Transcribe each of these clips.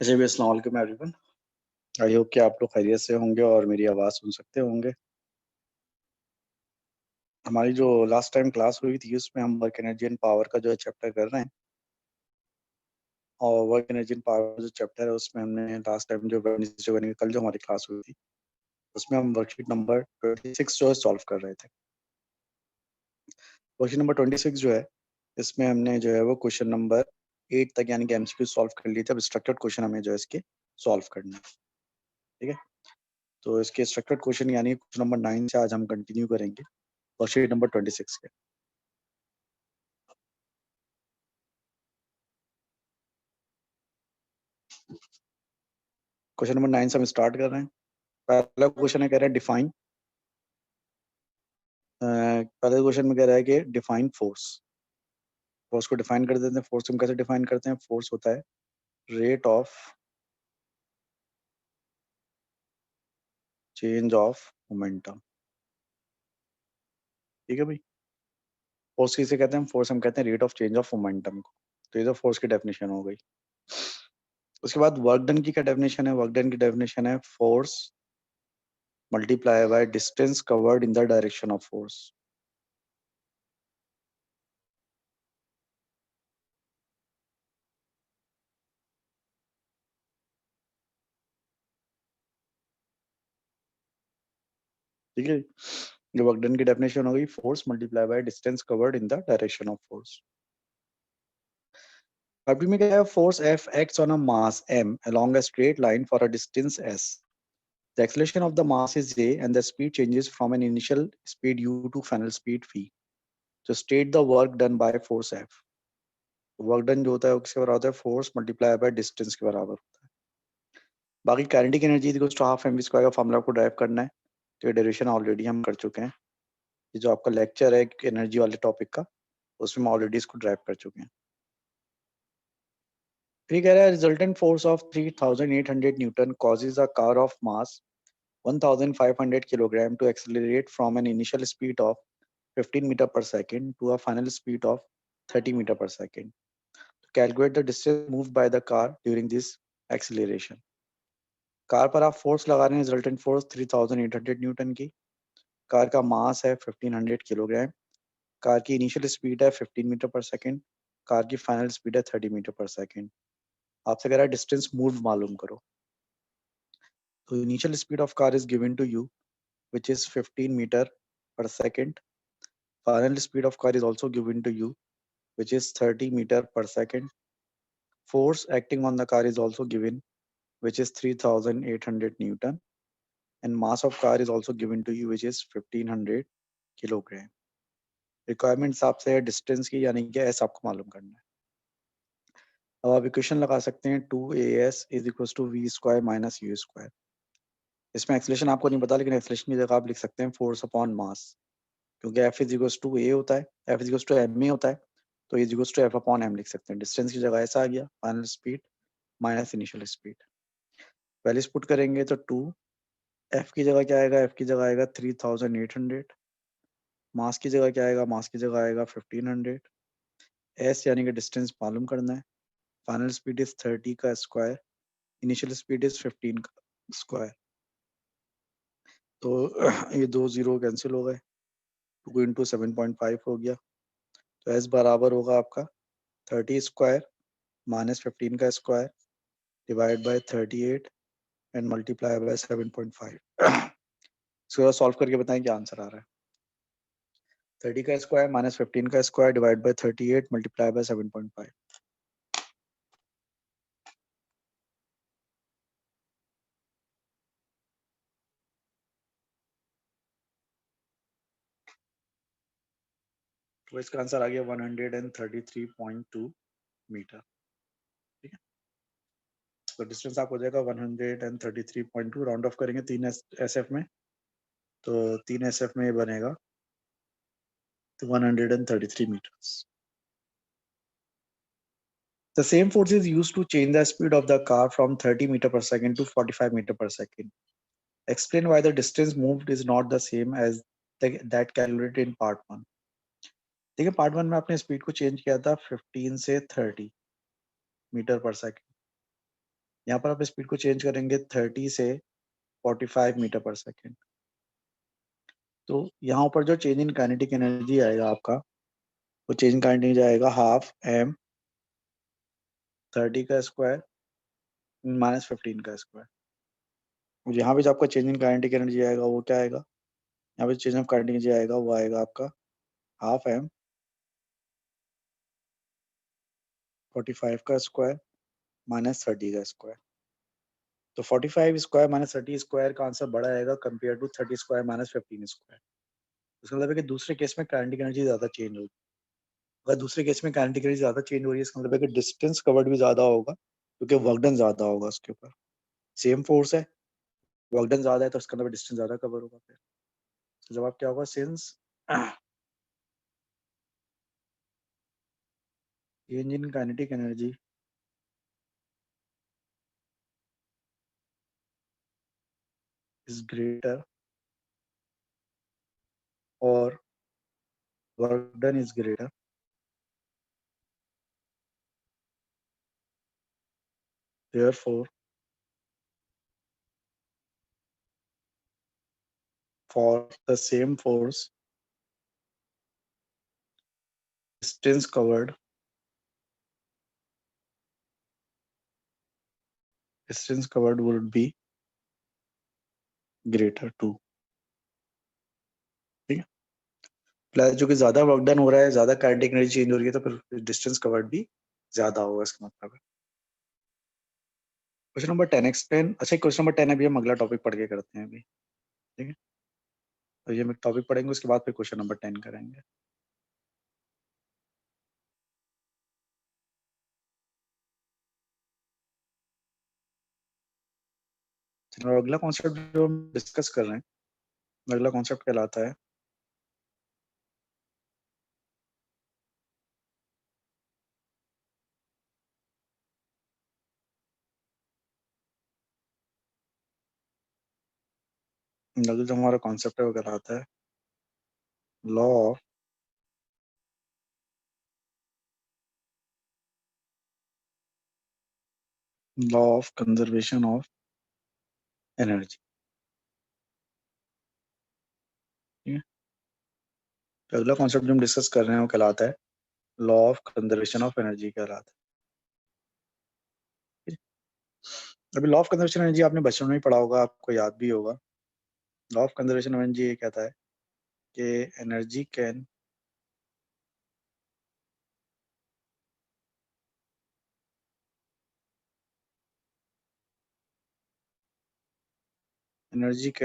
जी अस्सलाम वालेकुम everyone. I hope कि आप लोग खैरियत से होंगे और मेरी आवाज़ सुन सकते होंगे। हमारी जो लास्ट टाइम क्लास हुई थी उसमें हम वर्क एनर्जी एंड पावर का जो है चैप्टर कर रहे हैं और वर्क एनर्जी एंड पावर जो चैप्टर है उसमें हमने लास्ट टाइम जो कल जो हमारी क्लास हुई थी उसमें हम वर्कशीट नंबर 26 जो है सॉल्व कर रहे थे। वर्कशीट नंबर 26 जो है इसमें हमने जो है वो क्वेश्चन नंबर 8 तक यानी कि एमसीक्यू सॉल्व कर लिए थे। अब स्ट्रक्चर्ड क्वेश्चन हमें जो है इसके सॉल्व करना है। ठीक है, तो इसके स्ट्रक्चर्ड क्वेश्चन यानी क्वेश्चन नंबर 9 से आज हम कंटिन्यू करेंगे वर्कशीट नंबर 26 के। क्वेश्चन नंबर 9 से हम स्टार्ट कर रहे हैं। पहला क्वेश्चन है, कह रहा है डिफाइन। पहले क्वेश्चन में कह रहा है कि डिफाइन फोर्स। फोर्स को डिफाइन कर देते हैं। फोर्स हम कैसे डिफाइन करते हैं? फोर्स होता है rate of change of momentum. ठीक है भाई, फोर्स किसे कहते हैं? फोर्स हम कहते हैं rate of change of momentum को। तो ये तो फोर्स की डेफिनेशन हो गई। उसके बाद वर्क डन की क्या डेफिनेशन है? वर्क डन की डेफिनेशन है force multiply by distance covered in the direction of force. ठीक है, ये वर्क डन की डेफिनेशन हो गई, force multiply by distance covered in the direction of force. अभी में क्या है? Force F acts on a mass m along a straight line for a distance s. The acceleration of the mass is a and the speed changes from an initial speed u to final speed v. So state the work done by force F. Work done जो होता है वो किसके बराबर होता है? Force multiply by distance के बराबर होता है। बाकी kinetic energy equals to half mv square का फॉर्मूला आपको ड्राइव करना है, तो ये डेरिवेशन ऑलरेडी हम कर चुके हैं। ये जो आपका लेक्चर है एनर्जी वाले टॉपिक का, उसमें हम ऑलरेडी इसको ड्राइव कर चुके हैं। फिर कह रहा है resultant force of 3800 Newton causes a car of mass 1500 kilogram to accelerate from an initial speed of 15 meter per second to a final speed of 30 meter per second. To calculate the distance moved by the car during this acceleration. Car पर आप force लगा रहे हैं, resultant force 3800 Newton की। Car का मास है 1500 kilogram. Car की initial speed है 15 मीटर पर सेकेंड। कार की फाइनल स्पीड है 30 मीटर पर सेकेंड। आपसे कह रहा है डिस्टेंस मूव मालूम करो। तो initial speed of car is given to you which is 15 meter per second. Final speed of car is also given to you, which is 30 meter per second. Force acting on the car is also given, which is 3800 Newton. And mass of car is also given to you, which is 1500 kilogram. Requirements आपसे है distance की, यानी कि S आपको मालूम करना है। अब आप इक्वेशन लगा सकते हैं 2as is equal to v square minus u square. इसमें एक्सलेशन आपको नहीं पता, लेकिन एक्सलेशन की जगह आप लिख सकते हैं फोर्स अपॉन मास, क्योंकि F is equal to a होता है, F is equal to m a होता है, तो is equal to F upon m लिख सकते हैं। डिस्टेंस की जगह ऐसा आ गया, final speed minus initial speed. Values put करेंगे तो 2, एफ की जगह क्या आएगा? एफ की जगह आएगा 3800। मास की जगह क्या आएगा? मास की जगह आएगा 1500। एस यानी कि डिस्टेंस मालूम करना है। फाइनल स्पीड इज 30 का स्क्वायर, इनिशियल स्पीड इज 15 का स्क्वायर। तो ये दो जीरो कैंसिल हो गए, 2 इंटू 7.5 हो गया। तो एस बराबर होगा आपका 30 स्क्वायर माइनस 15 का square divide by 38 and multiply by 7.5। इसको सॉल्व करके बताएं क्या आंसर आ रहा है। 30 का स्क्वायर माइनस 15 का square divide by 38 multiply by 7.5। तो इसका आंसर आ गया 133.2 मीटर। ठीक है, तो डिस्टेंस आप हो जाएगा 133.2, राउंड ऑफ करेंगे 3 एस एफ में, तो 3 एस एफ में ये बनेगा तो 133 meters. The same force is used to change the speed of the car from 30 meter per second to 45 meter per second. Explain why the distance moved is not the same as that calculated in part 1. देखिए, part 1 में आपने speed को change किया था 15 से 30 metre पर second, यहाँ पर आप स्पीड को चेंज करेंगे 30 से 45 मीटर पर सेकेंड। तो यहाँ ऊपर जो चेंज इन काइनेटिक एनर्जी आएगा आपका, वो चेंज इन काइनेटिक एनर्जी आएगा हाफ m 30 का स्क्वायर माइनस 15 का स्क्वायर। यहाँ पे जो आपका चेंज इन काइनेटिक एनर्जी आएगा वो क्या आएगा, यहाँ पे चेंज ऑफ काइनेटिक एनर्जी आएगा वो आएगा आपका हाफ m 45 का स्क्वायर माइनस 30 का स्क्वायर। तो 45 स्क्वायर माइनस 30 स्क्वायर का आंसर बड़ा आएगा compare to 30 square minus 15 square. इसका मतलब है कि दूसरे केस में काइनेटिक एनर्जी ज्यादा चेंज होगी। अगर दूसरे केस में काइनेटिक एनर्जी ज्यादा चेंज हो रही है, इसका मतलब है कि डिस्टेंस कवर्ड भी ज्यादा होगा, क्योंकि वर्क डन ज्यादा होगा उसके ऊपर। सेम फोर्स है, वर्क डन ज्यादा है, तो इसका मतलब डिस्टेंस ज्यादा कवर होगा। फिर तो जवाब क्या होगा, since change in kinetic energy is greater or work done is greater, therefore for the same force distance covered would be greater too। ठीक है, प्लस जो कि ज्यादा वर्क डन हो रहा है, ज्यादा काइनेटिक एनर्जी चेंज हो रही है, तो फिर डिस्टेंस कवर्ड भी ज्यादा होगा, इसका मतलब है। Question number 10 explain. अच्छा, क्वेश्चन नंबर 10 अभी हम अगला टॉपिक पढ़ के करते हैं अभी। ठीक है, तो ये हम टॉपिक पढ़ेंगे, उसके बाद फिर क्वेश्चन नंबर 10 करेंगे। और अगला कॉन्सेप्ट जो हम डिस्कस कर रहे हैं, अगला कॉन्सेप्ट कहलाता है अगला जो हमारा कॉन्सेप्ट है वो कहलाता है law of conservation of energy. ठीक है, तो अगला कॉन्सेप्ट जो हम डिस्कस कर रहे हैं वो कहलाता है law of conservation of energy कहलाता है। अभी लॉ ऑफ कंजर्वेशन एनर्जी आपने बचपन में ही पढ़ा होगा, आपको याद भी होगा। Law of conservation of energy ये कहता है कि energy can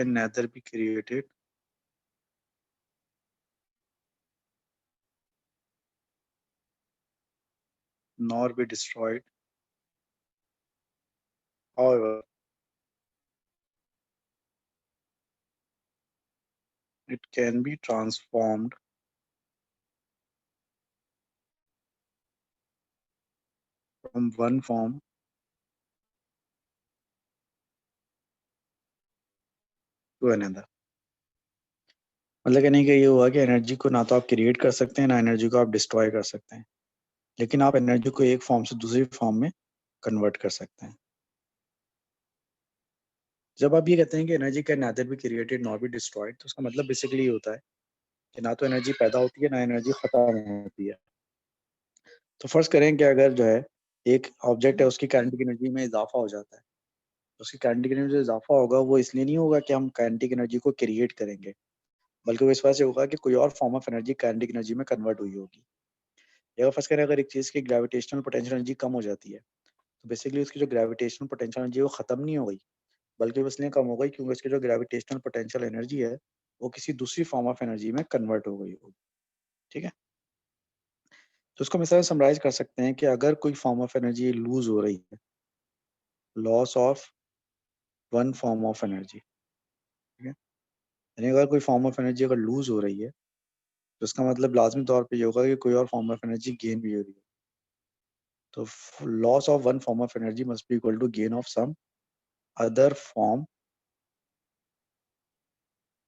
nether be created nor be destroyed, however it can be transformed from one form to another। मतलब कहने का ये हुआ कि एनर्जी को ना तो आप क्रिएट कर सकते हैं, ना एनर्जी को आप डिस्ट्रॉय कर सकते हैं, लेकिन आप एनर्जी को एक फॉर्म से दूसरी फॉर्म में कन्वर्ट कर सकते हैं। जब आप ये कहते हैं कि energy can neither be created not be destroyed, तो उसका मतलब बेसिकली ये होता है कि ना तो एनर्जी पैदा होती है, ना एनर्जी खत्म होती है। तो फर्ज करें कि अगर जो है एक ऑब्जेक्ट है, उसकी काइनेटिक एनर्जी में इजाफा हो जाता है, तो उसकी काइनेटिक एनर्जी में जो इजाफा होगा वो इसलिए नहीं होगा कि हम काइनेटिक एनर्जी को क्रिएट करेंगे, बल्कि वो इस वजह से होगा कि कोई और form of energy kinetic energy में कन्वर्ट हुई होगी। या फर्स्ट करें अगर एक चीज की ग्रेविटेशनल पोटेंशियल एनर्जी कम हो जाती है, तो बेसिकली उसकी जो ग्रेविटेशनल पोटेंशियल एनर्जी वो खत्म नहीं हो गई, बल्कि वो इसलिए कम हो गई क्योंकि उसकी जो ग्रेविटेशनल पोटेंशियल एनर्जी है वो किसी दूसरी फॉर्म ऑफ एनर्जी में कन्वर्ट हो गई होगी। ठीक है, तो उसको हम इस तरह समराइज कर सकते हैं कि अगर कोई फॉर्म ऑफ एनर्जी लूज हो रही है, loss of one form of energy. ठीक है, यानी अगर कोई फॉर्म ऑफ एनर्जी अगर लूज हो रही है, तो इसका मतलब लाजमी तौर पे ये होगा कि कोई और फॉर्म ऑफ एनर्जी गेन भी हो रही है। तो loss of one form of energy must be equal to gain of some other form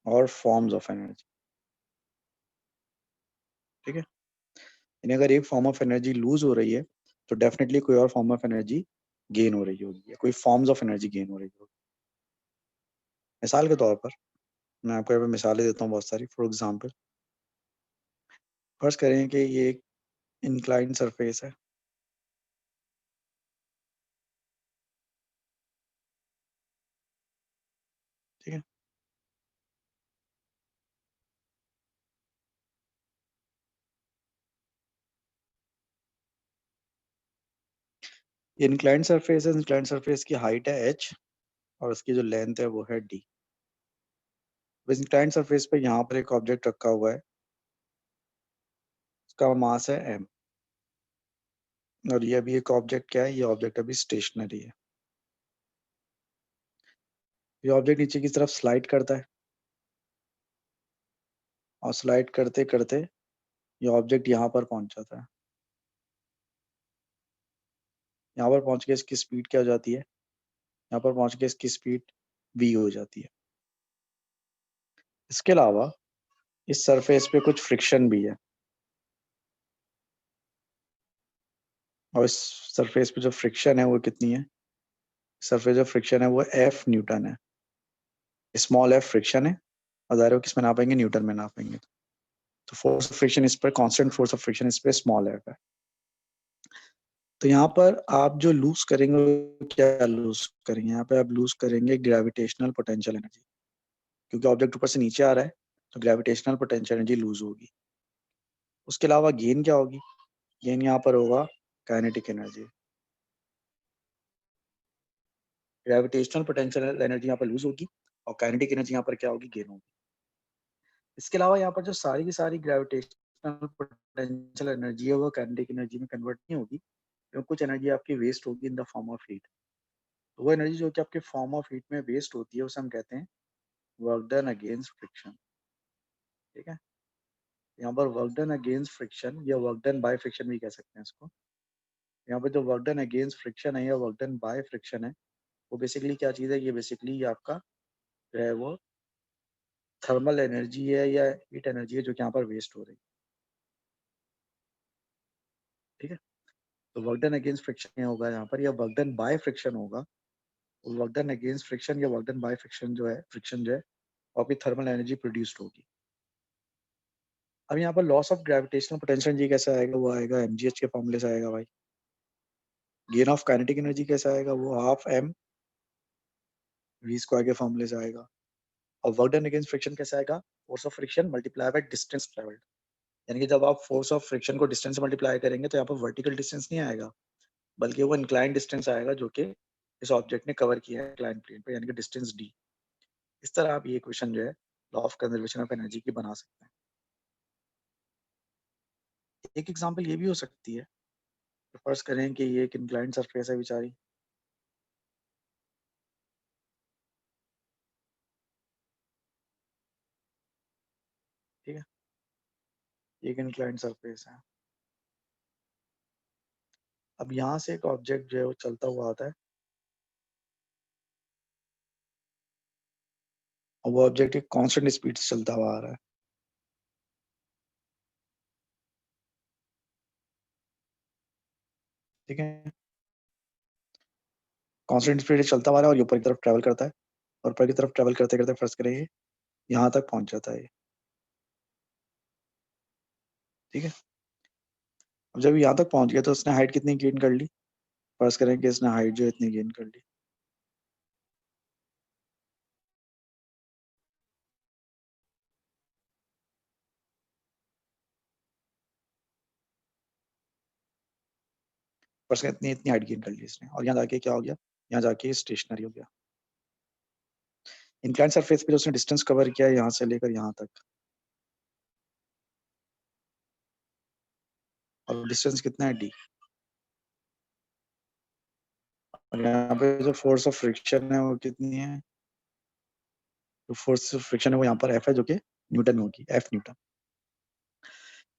और फॉर्म्स ऑफ एनर्जी। ठीक है, यानी अगर एक फॉर्म ऑफ एनर्जी लूज हो रही है, तो डेफिनेटली कोई और फॉर्म ऑफ एनर्जी गेन हो रही होगी या कोई फॉर्म्स ऑफ एनर्जी गेन हो रही होगी। मिसाल के तौर पर मैं आपको यहाँ पे मिसालें देता हूँ बहुत सारी। फॉर एग्जांपल फर्ज करें कि ये एक इंक्लाइन सरफेस है, ठीक है। ये इंक्लाइन सरफेस है, इंक्लाइन सरफेस की हाइट है h और उसकी जो लेंथ है वो है d। इंक्लाइन सरफेस पे यहाँ पर एक ऑब्जेक्ट रखा हुआ है, उसका मास है m, और ये अभी एक ऑब्जेक्ट क्या है, ये ऑब्जेक्ट अभी स्टेशनरी है। ये ऑब्जेक्ट नीचे की तरफ स्लाइड करता है और स्लाइड करते करते ये ऑब्जेक्ट यहाँ पर पहुंच जाता है। यहाँ पर पहुंच के इसकी स्पीड क्या हो जाती है, यहाँ पर पहुंच के इसकी स्पीड v हो जाती है। इसके अलावा इस सरफेस पे कुछ फ्रिक्शन भी है, और इस सरफेस पे जो फ्रिक्शन है वो कितनी है, सरफेस जो फ्रिक्शन है वो F न्यूटन है। स्मॉल f फ्रिक्शन है और दायरे को किस में नापेंगे, न्यूटन में नापेंगे। तो फोर्स ऑफ फ्रिक्शन इस पर, कांस्टेंट फोर्स ऑफ फ्रिक्शन इस पे स्मॉल f है। तो यहाँ पर आप जो लूज करेंगे वो क्या लूज करेंगे, यहाँ पे आप लूज करेंगे ग्रेविटेशनल पोटेंशियल एनर्जी, क्योंकि ऑब्जेक्ट ऊपर से नीचे आ रहा है तो ग्रेविटेशनल पोटेंशियल एनर्जी लूज होगी। उसके अलावा गेन क्या होगी, गेन यहाँ पर होगा kinetic energy. Gravitational potential energy यहाँ पर लूज होगी और काइनेटिक एनर्जी यहाँ पर क्या होगी, गेन होगी। इसके अलावा यहाँ पर जो सारी की सारी ग्रेविटेशनल पोटेंशियल एनर्जी है वो काइनेटिक एनर्जी में कन्वर्ट नहीं होगी, क्योंकि कुछ एनर्जी आपकी वेस्ट होगी in the form of heat. तो वो एनर्जी जो कि आपके फॉर्म ऑफ हीट में वेस्ट होती है उसे हम कहते हैं वर्क डन अगेंस्ट फ्रिक्शन, ठीक है। यहाँ पर वर्क डन अगेंस्ट फ्रिक्शन या वर्क डन बाय फ्रिक्शन भी कह सकते हैं इसको। यहाँ पर जो वर्क डन अगेंस्ट फ्रिक्शन है या वर्क डन बाय फ्रिक्शन है वो बेसिकली क्या चीज़ है, ये बेसिकली आपका जो है वो थर्मल एनर्जी है या हीट एनर्जी है जो कि यहाँ पर वेस्ट हो रही है, ठीक है। तो वर्क डन अगेंस्ट फ्रिक्शन होगा यहाँ पर, या वर्क डन बाय फ्रिक्शन होगा। वर्क डन अगेंस्ट फ्रिक्शन या वर्क डन बाय फ्रिक्शन जो है, फ्रिक्शन जो है वो आपकी थर्मल एनर्जी प्रोड्यूस्ड होगी। अब यहाँ पर loss of gravitational potential energy कैसे आएगा, वो आएगा mgh के फॉर्मूले से आएगा भाई। गेन ऑफ काइनेटिक एनर्जी कैसे आएगा, वो हाफ m v स्क्वायर के फॉर्मूले से आएगा। और वर्क डन अगेंस्ट फ्रिक्शन कैसे आएगा, force of friction multiply by distance travelled. यानी कि जब आप फोर्स ऑफ फ्रिक्शन को डिस्टेंस से मल्टीप्लाई करेंगे तो यहाँ पर वर्टिकल डिस्टेंस नहीं आएगा, बल्कि वो इंक्लाइन डिस्टेंस आएगा जो कि इस ऑब्जेक्ट ने कवर किया है इंक्लाइन प्लेन पे, यानी कि डिस्टेंस d। इस तरह आप ये क्वेश्चन जो है law of conservation of energy की बना सकते हैं। एक एग्जांपल ये भी हो सकती है, तो फर्ज करें कि ये एक इंक्लाइन सरफेस है बेचारी, ठीक है। ये एक इंक्लाइन सरफेस है। अब यहाँ से एक ऑब्जेक्ट जो है वो चलता हुआ आता है और वो ऑब्जेक्ट एक कांस्टेंट स्पीड से चलता हुआ आ रहा है, ठीक है। कांस्टेंट स्पीड से चलता हुआ आ रहा है और ये ऊपर की तरफ ट्रेवल करता है, और ऊपर की तरफ ट्रेवल करते करते फर्ज करें ये यहाँ तक पहुंच जाता है, ठीक है। अब जब यहाँ तक पहुंच गया तो उसने हाइट कितनी गेन कर ली, फर्ज करें कि इसने हाइट जो है इतनी गेन कर ली। फर्ज करें इतनी इतनी हाइट गेन कर ली इसने, और यहाँ जाके क्या हो गया, यहाँ जाके स्टेशनरी हो गया। इंक्लाइन सरफेस पे जो उसने डिस्टेंस कवर किया है यहाँ से लेकर यहाँ तक, और डिस्टेंस कितना है d, और यहाँ पे जो फोर्स ऑफ फ्रिक्शन है वो कितनी है, जो फोर्स ऑफ फ्रिक्शन है वो यहाँ पर F है जो कि न्यूटन में होगी, F न्यूटन।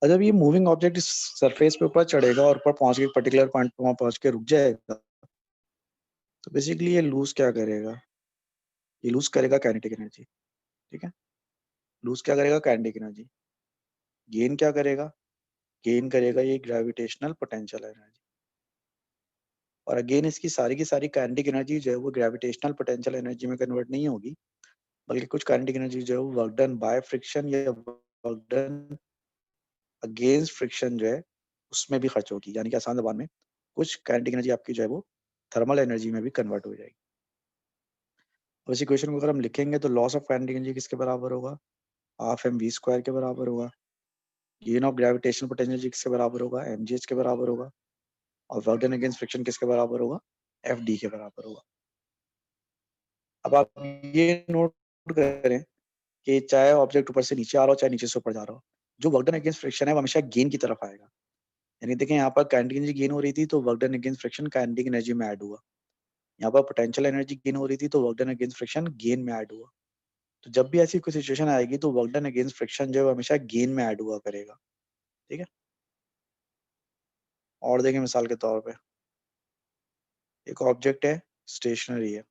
और जब ये मूविंग ऑब्जेक्ट इस सरफेस पे ऊपर चढ़ेगा और ऊपर पहुंच के एक पर्टिकुलर पॉइंट पे वहां पहुंच के रुक जाएगा, तो बेसिकली ये लूज क्या करेगा, ये लूज करेगा काइनेटिक एनर्जी, ठीक है। लूज क्या करेगा, काइनेटिक एनर्जी। गेन क्या करेगा, गेन करेगा ये ग्रेविटेशनल पोटेंशियल एनर्जी। और अगेन इसकी की सारी काइनेटिक एनर्जी जो है वो ग्रेविटेशनल पोटेंशियल एनर्जी में कन्वर्ट नहीं होगी, बल्कि कुछ काइनेटिक एनर्जी जो है वो वर्क डन बाय फ्रिक्शन या वर्क डन अगेंस्ट फ्रिक्शन जो है उसमें भी खर्च होगी। यानी कि आसान जबान में कुछ काइनेटिक एनर्जी आपकी जो है वो थर्मल एनर्जी में भी कन्वर्ट हो जाएगी। और इस इक्वेशन को अगर हम लिखेंगे तो लॉस ऑफ काइनेटिक एनर्जी किसके बराबर होगा, हाफ एम वी स्क्वायर के बराबर होगा। गेन ऑफ ग्रेविटेशनल पोटेंशियल किसके बराबर होगा, एम जी एच के बराबर होगा। और वर्क डन अगेंस्ट फ्रिक्शन किसके बराबर होगा, एफ डी के बराबर होगा। अब आप ये नोट करें कि चाहे ऑब्जेक्ट ऊपर से नीचे आ रहा हो चाहे नीचे से ऊपर जा रहा हो, जो वर्क डन अगेंस्ट फ्रिक्शन है वो हमेशा गेन की तरफ आएगा। यानी देखें यहाँ पर काइनेटिक एनर्जी गेन हो रही थी तो work done against friction kinetic energy में ऐड हुआ। यहाँ पर पोटेंशियल एनर्जी गेन हो रही थी तो work done against friction gain में ऐड हुआ। तो जब भी ऐसी कोई सिचुएशन आएगी तो वर्क डन अगेंस्ट फ्रिक्शन जो है वो हमेशा गेन में ऐड हुआ करेगा। ठीक है। और देखें मिसाल के तौर पे एक ऑब्जेक्ट है, स्टेशनरी है,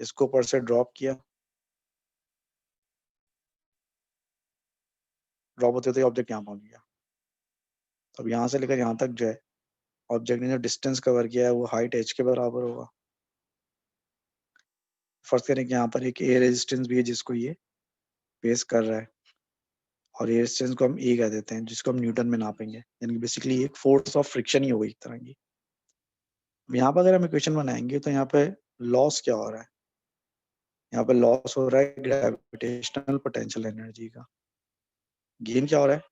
इसको ऊपर से ड्रॉप किया, ड्रॉप होते होते ऑब्जेक्ट यहाँ पहुंच गया। तो अब यहाँ से लेकर यहाँ तक जो है ऑब्जेक्ट ने जो डिस्टेंस कवर किया है वो हाइट एच के बराबर होगा। फर्ज करें कि यहाँ पर एक एयर रेजिस्टेंस भी है जिसको ये फेस कर रहा है, और एयर रेजिस्टेंस को हम ए कह देते हैं, जिसको हम न्यूटन में नापेंगे। यानी कि बेसिकली एक फोर्स ऑफ फ्रिक्शन ही होगी एक तरह की। यहाँ पर अगर हम इक्वेशन बनाएंगे तो यहाँ पे लॉस क्या हो रहा है, यहाँ पे लॉस हो रहा है ग्रेविटेशनल पोटेंशियल एनर्जी का। गेन क्या हो रहा है,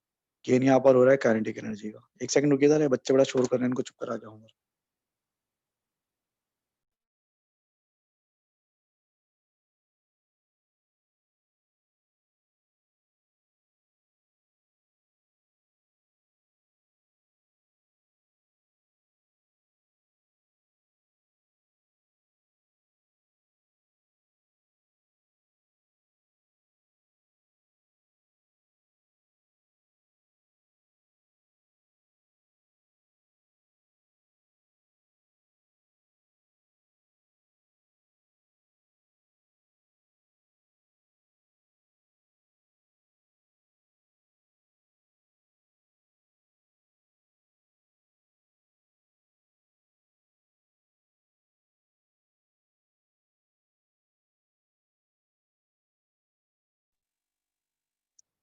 गेन यहाँ पर हो रहा है काइनेटिक एनर्जी का। एक सेकंड रुकिए जरा, बच्चे बड़ा शोर कर रहे हैं, इनको चुप करा जाऊंगा।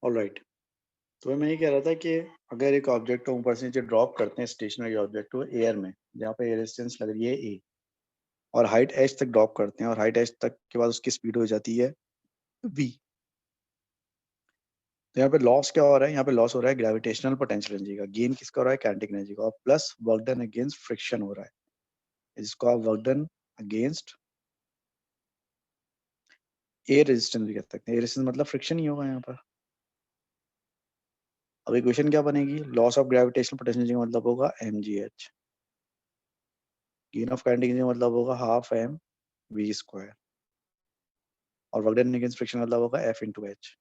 ऑलराइट, तो मैं ये कह रहा था कि अगर एक ऑब्जेक्ट को ऊपर से नीचे ड्रॉप करते हैं, स्टेशनरी ऑब्जेक्ट को एयर में जहाँ पे एयर रेजिस्टेंस लग रही है ए, और हाइट एच तक ड्रॉप करते हैं, और हाइट एच तक के बाद उसकी स्पीड हो जाती है वी। तो यहाँ पे लॉस क्या हो रहा है, यहाँ पे लॉस हो रहा है ग्रेविटेशनल पोटेंशियल एनर्जी का। गेन किसका हो रहा है, काइनेटिक एनर्जी का। और plus work done against friction हो रहा है, जिसको आप work done against air resistance भी कह सकते हैं। एयर रेजिस्टेंस मतलब फ्रिक्शन ही होगा यहाँ पर। अब इक्वेशन क्या बनेगी, loss of gravitational potential energy का मतलब होगा m g h, gain of kinetic energy का मतलब होगा हाफ एम वी स्क्वायर, और वर्क डन अगेंस्ट फ्रिक्शन मतलब होगा एफ इंटू एच।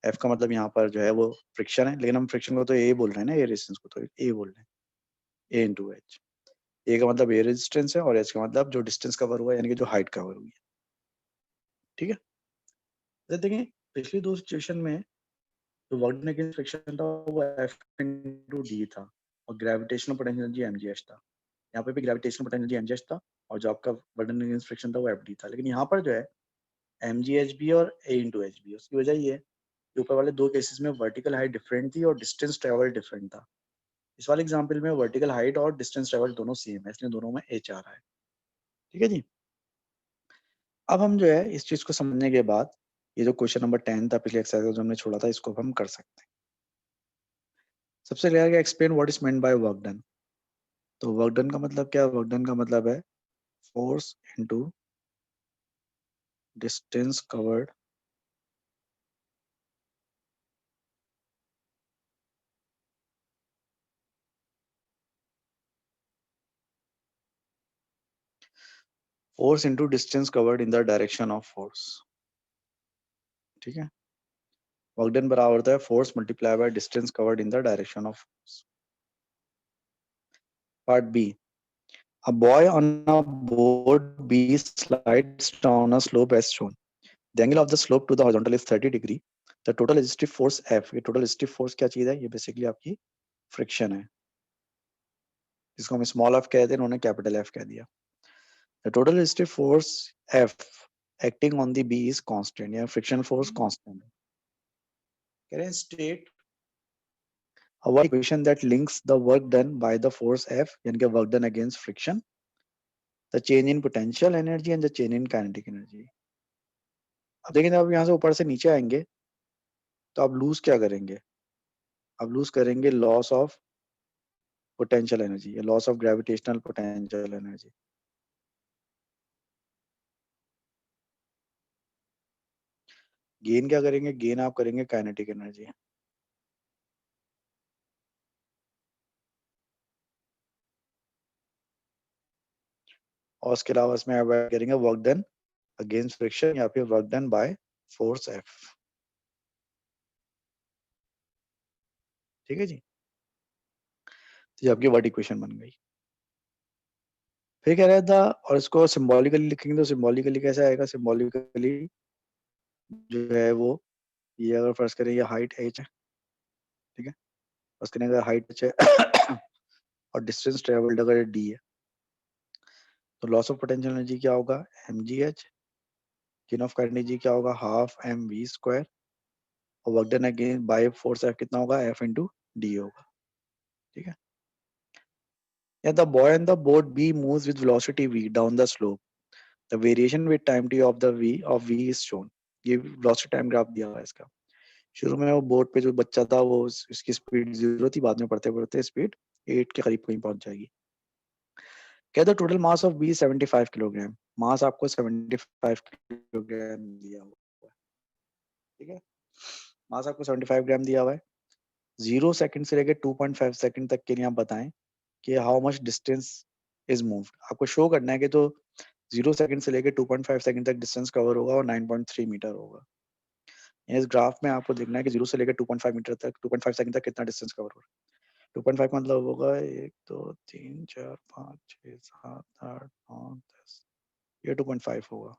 एफ का मतलब यहाँ पर जो है वो फ्रिक्शन है, लेकिन हम फ्रिक्शन को तो ए बोल रहे हैं ना, एयर रेजिस्टेंस को तो ए बोल रहे हैं, ए इंटू एच। ए का मतलब एयर रेजिस्टेंस है और एच का मतलब जो डिस्टेंस कवर हुआ है, यानी कि जो हाइट कवर हुई है। ठीक है। तो देखें पिछली दो सिचुएशन में जो वर्क डन अगेंस्ट फ्रिक्शन था वो एफ इंटू डी था, और gravitational potential energy m g h था। यहाँ पे भी gravitational potential energy m g h था, और जो आपका वर्क डन अगेंस्ट फ्रिक्शन था वो एफ डी था। लेकिन यहाँ पर जो है एम जी एच बी और ए इंटू एच बी, उसकी वजह ये है कि ऊपर वाले दो केसेस में वर्टिकल हाइट डिफरेंट थी और डिस्टेंस ट्रेवल डिफरेंट था। इस वाले एग्जांपल में वर्टिकल हाइट और डिस्टेंस ट्रेवल दोनों सेम है, इसलिए दोनों में एच आ रहा है। ठीक है जी। अब हम जो है इस चीज को समझने के बाद ये जो क्वेश्चन नंबर 10 था पिछले एक्सरसाइज जो हमने छोड़ा था, इसको हम कर सकते हैं। सबसे पहले explain what is meant by work done. तो वर्क डन का मतलब क्या है, वर्क डन का मतलब है force into distance covered force into distance covered in the direction of force. ठीक है। वर्क डन बराबर होता है force multiply by distance covered in the direction of force. Part B, a boy on a board B slides down a slope as shown. The angle of the slope to the horizontal is 30 degree. The total resistive force F, ये total resistive force क्या चीज है, ये basically आपकी friction है। जिसको हम small F कहते हैं, उन्होंने कैपिटल एफ कह दिया। The total resistive force F acting on the B is constant, या फ्रिक्शन फोर्स कांस्टेंट है। कह रहे हैं state a equation that links the work done by the force F, यानी कि work done against friction, the change in potential energy and the change in kinetic energy. अब देखिए, अब यहाँ से ऊपर से नीचे आएंगे तो आप लूज क्या करेंगे? आप लूज करेंगे लॉस ऑफ पोटेंशियल एनर्जी, या loss of gravitational potential energy. Gain क्या करेंगे? गेन आप करेंगे काइनेटिक एनर्जी। और उसके अलावा इसमें आप ऐड करेंगे वर्क डन अगेंस्ट फ्रिक्शन, या फिर work done by force F. ठीक है जी, तो ये आपकी वर्ड इक्वेशन बन गई। फिर कह रहा था, और इसको सिंबॉलिकली लिखेंगे तो सिंबॉलिकली कैसे आएगा? सिंबॉलिकली जो है वो, ये अगर फर्स्ट करें, ये हाइट h है, ठीक है, फर्स्ट करें अगर हाइट h है और डिस्टेंस ट्रेवल्ड अगर d है, तो लॉस ऑफ पोटेंशियल एनर्जी क्या होगा? mgh। Gain of kinetic energy क्या होगा? Half mv²। और work done again by force F कितना होगा? F इंटू डी होगा। ठीक है, या the boy and the boat B moves with velocity v down the slope, the variation with time t of the v is shown. ये velocity time graph दिया हुआ है इसका। शुरू में वो बोट पे जो बच्चा था वो उसकी स्पीड 0 थी, बाद में पढ़ते पढ़ते स्पीड 8 के करीब कहीं पहुंच जाएगी। क्या the total mass of B 75 kilogram, mass आपको 75 किलोग्राम दिया हुआ है। ठीक है, मास आपको 75 ग्राम दिया हुआ है। 0 सेकंड से लेकर 2.5 सेकंड तक के लिए आप बताएं कि how much distance is moved. आपको शो करना है कि तो 0 सेकंड से लेकर 2.5 सेकंड तक डिस्टेंस कवर होगा और 9.3 मीटर होगा। इस ग्राफ में आपको देखना है कि 0 से लेकर 2.5 मीटर तक, 2.5 सेकंड तक कितना डिस्टेंस कवर हो रहा है। 2.5 मतलब होगा 1 2 3 4 5 6 7 8 9 10, ये 2.5 होगा।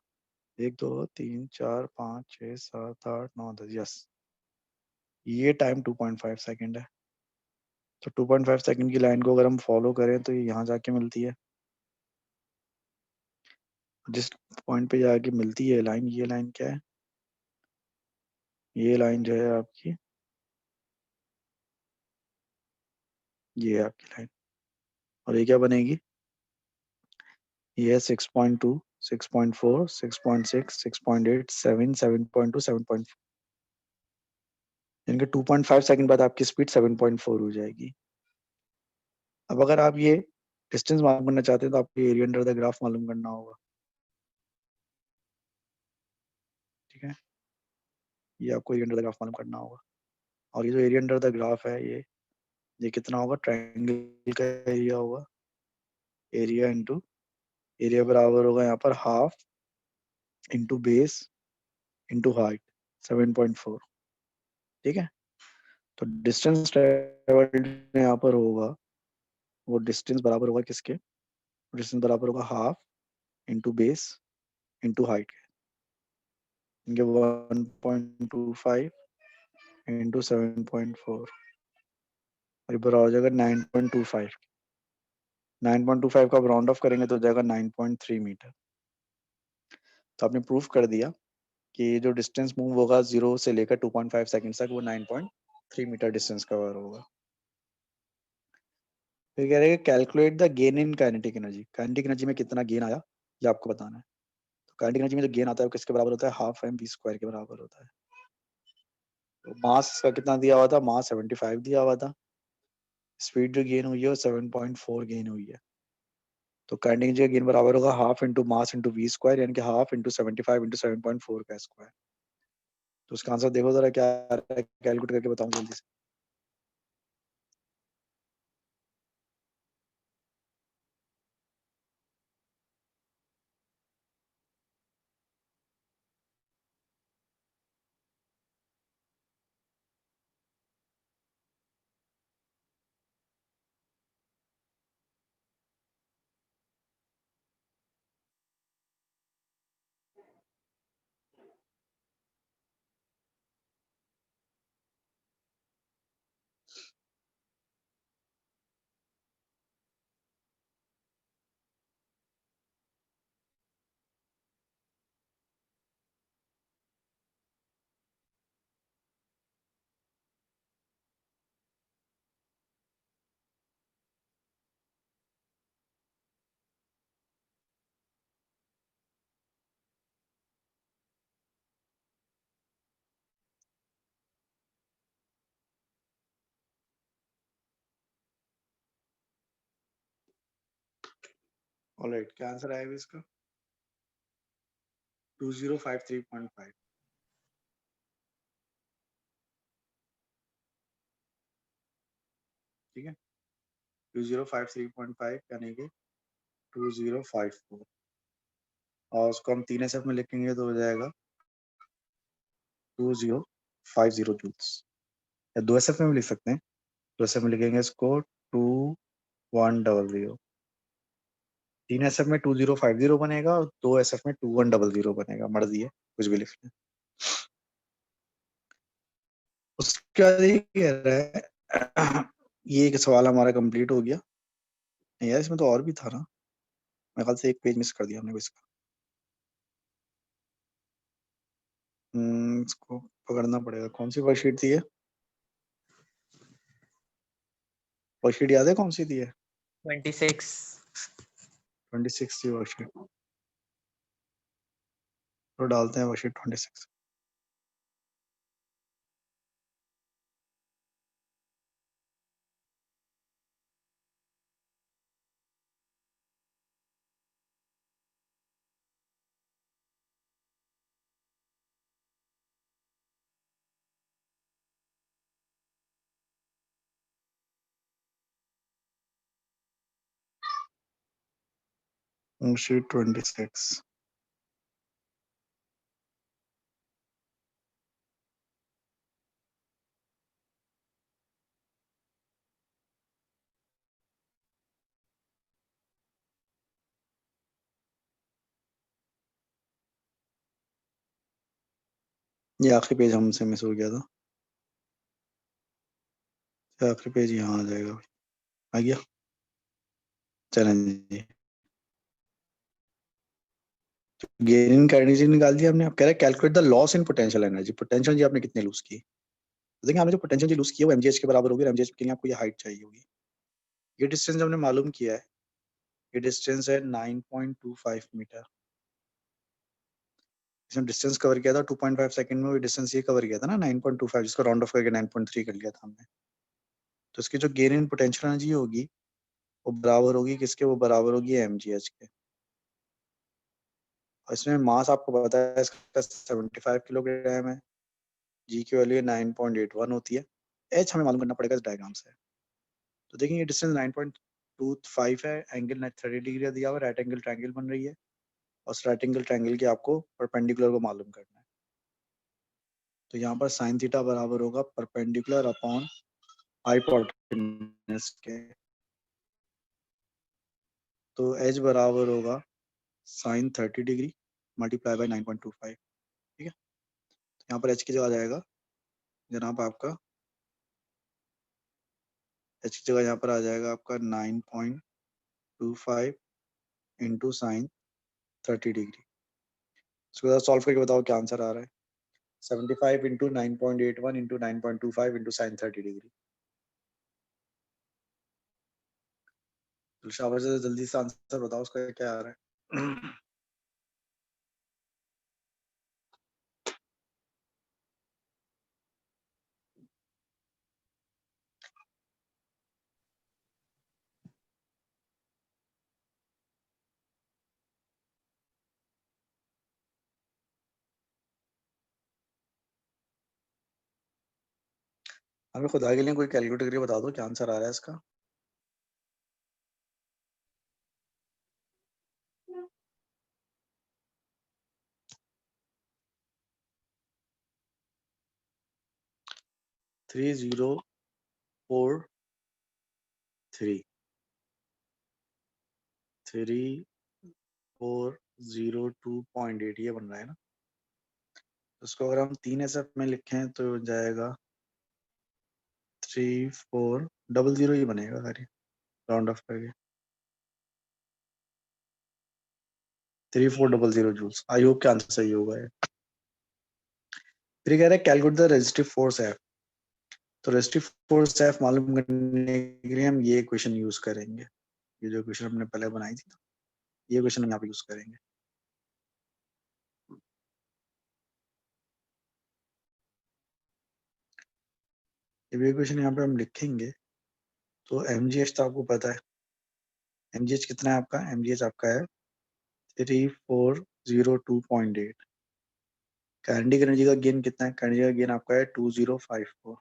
1 2 3 4 5 6 7 8 9 10, यस, ये टाइम 2.5 सेकंड है। तो 2.5 सेकंड की लाइन को अगर हम फॉलो करें तो ये यहाँ जाके मिलती है। जिस पॉइंट पे जाके मिलती है लाइन, ये लाइन क्या है? ये लाइन जो है आपकी, ये है आपकी लाइन। और ये क्या बनेगी? ये है 6.2, 6.4, 6.6, 6.8, 7, 7.2, 7.4। यानी कि 2.5 सेकंड बाद आपकी स्पीड 7.4 हो जाएगी। अब अगर आप ये डिस्टेंस मालूम करना चाहते हैं तो आपको एरिया अंडर द ग्राफ मालूम करना होगा। ठीक है, ये आपको एरिया अंडर द ग्राफ मालूम करना होगा। और ये जो एरिया अंडर द ग्राफ है, ये कितना होगा? ट्रायंगल का एरिया होगा, एरिया इंटू एरिया बराबर होगा यहाँ पर half into base into height 7.4। ठीक है, तो डिस्टेंस ट्रेवल्ड यहाँ पर होगा, वो डिस्टेंस बराबर होगा किसके? डिस्टेंस बराबर होगा half into base into height के, 1.25 इंटू 7.4, और ये बराबर हो जाएगा 9.25। 9.25 का राउंड ऑफ करेंगे तो हो जाएगा 9.3 मीटर। तो आपने प्रूफ कर दिया कि जो डिस्टेंस मूव होगा 0 से लेकर 2.5 सेकंड तक, वो 9.3 मीटर डिस्टेंस कवर होगा। फिर कह रहे हैं calculate the gain in kinetic energy. Kinetic energy में कितना गेन आया ये आपको बताना है। तो काइनेटिक एनर्जी में जो गेन आता है वो किसके बराबर होता है? हाफ mv² के बराबर होता है। तो मास का कितना दिया हुआ था? मास 75 दिया हुआ था। स्पीड जो गेन हुई है वो 7.4 गेन हुई है। तो काइनेटिक एनर्जी का गेन बराबर होगा half into mass into v², यानी कि हाफ इंटू 75 इंटू 7.4 का स्क्वायर। तो उसका आंसर देखो जरा क्या आ रहा है, कैलकुलेट करके बताऊं जल्दी से। ऑलराइट, क्या आंसर आएगा इसका? 2053.5। ठीक है, 2053.5 यानी कि 2054, और उसको हम 3 SF में लिखेंगे तो हो जाएगा 2050 जूल्स, या 2 SF में भी लिख सकते हैं। 2 SF में लिखेंगे इसको 2100। 3 SF में 2050 बनेगा और 2 SF में 2100 बनेगा, मर्जी है कुछ भी लिख लें। उसके बाद ये कह रहा है ये एक सवाल हमारा कंप्लीट हो गया। नहीं यार, इसमें तो और भी था ना, मेरे ख्याल से एक पेज मिस कर दिया हमने इसका। इसको पकड़ना पड़ेगा। कौन सी वर्कशीट थी ये? वर्कशीट याद है कौन सी थी? 26। 26 थी वर्कशीट, तो डालते हैं वर्कशीट 26। वर्कशीट 26। ये आखिरी पेज हमसे मिस हो गया था। ये आखिरी पेज यहाँ आ जाएगा। आ गया, चलें जी। गेन का एनर्जी निकाल दिया हमने। अब कह रहा है calculate the loss in potential energy. Potential जी आपने कितने लूज की? तो देखिए, हमने जो पोटेंशियल जी लूज की है वो mgh के बराबर होगी। mgh के लिए आपको ये हाइट चाहिए होगी। ये डिस्टेंस हमने मालूम किया है, ये डिस्टेंस है 9.25 मीटर। इसमें डिस्टेंस कवर किया था 2.5 सेकंड में, वो डिस्टेंस ये कवर किया था ना 9.25, जिसको राउंड ऑफ करके 9.3 कर लिया था हमने। तो इसकी जो गेन इन पोटेंशियल एनर्जी होगी वो बराबर होगी किसके? वो बराबर होगी mgh के। और इसमें मास आपको पता है इसका 75 किलोग्राम है, जी की वैल्यू 9.81 होती है, एच हमें मालूम करना पड़ेगा इस डायग्राम से। तो देखिए ये डिस्टेंस 9.25 है, एंगल 30 डिग्री दिया हुआ, राइट एंगल ट्रायंगल बन रही है, और राइट एंगल ट्रायंगल के आपको परपेंडिकुलर को मालूम करना है। तो यहाँ पर साइन थीटा बराबर होगा परपेंडिकुलर अपॉन हाइपोटेन्यूज के। तो एच बराबर होगा साइन 30 डिग्री मल्टीप्लाई बाई 9.25। ठीक है, तो यहाँ पर एच की जगह आ जाएगा जनाब आपका, एच की जगह यहाँ पर आ जाएगा आपका 9.25 इंटू साइन 30 डिग्री। इसको जरा सॉल्व करके बताओ क्या आंसर आ रहा है? 75 into 9.81 into 9.25 into sine 30 degree. शाबाश, से जल्दी से आंसर बताओ उसका क्या आ रहा है? हमें खुदा के लिए कोई कैलकुलेटर करके बता दो क्या आंसर आ रहा है इसका। थ्री जीरो फोर थ्री 3402.8 ये बन रहा है ना। उसको अगर हम 3 SF में लिखें तो हो जाएगा 3400 ही बनेगा सारी, राउंड ऑफ करके 3400 जूल्स। आई होप कि आंसर सही होगा ये। फिर कह रहा है calculate the resistive force F. तो रेजिस्टिव फोर्स एफ मालूम करने के लिए हम ये क्वेश्चन यूज करेंगे, ये जो क्वेश्चन हमने पहले बनाई थी, ये क्वेश्चन हम यहाँ पे यूज करेंगे। जब ये क्वेश्चन यहाँ पे हम लिखेंगे तो mgh तो आपको पता है, mgh कितना है आपका? mgh आपका है 3402.8। काइनेटिक एनर्जी का गेन कितना है? काइनेटिक का गेन आपका है 2054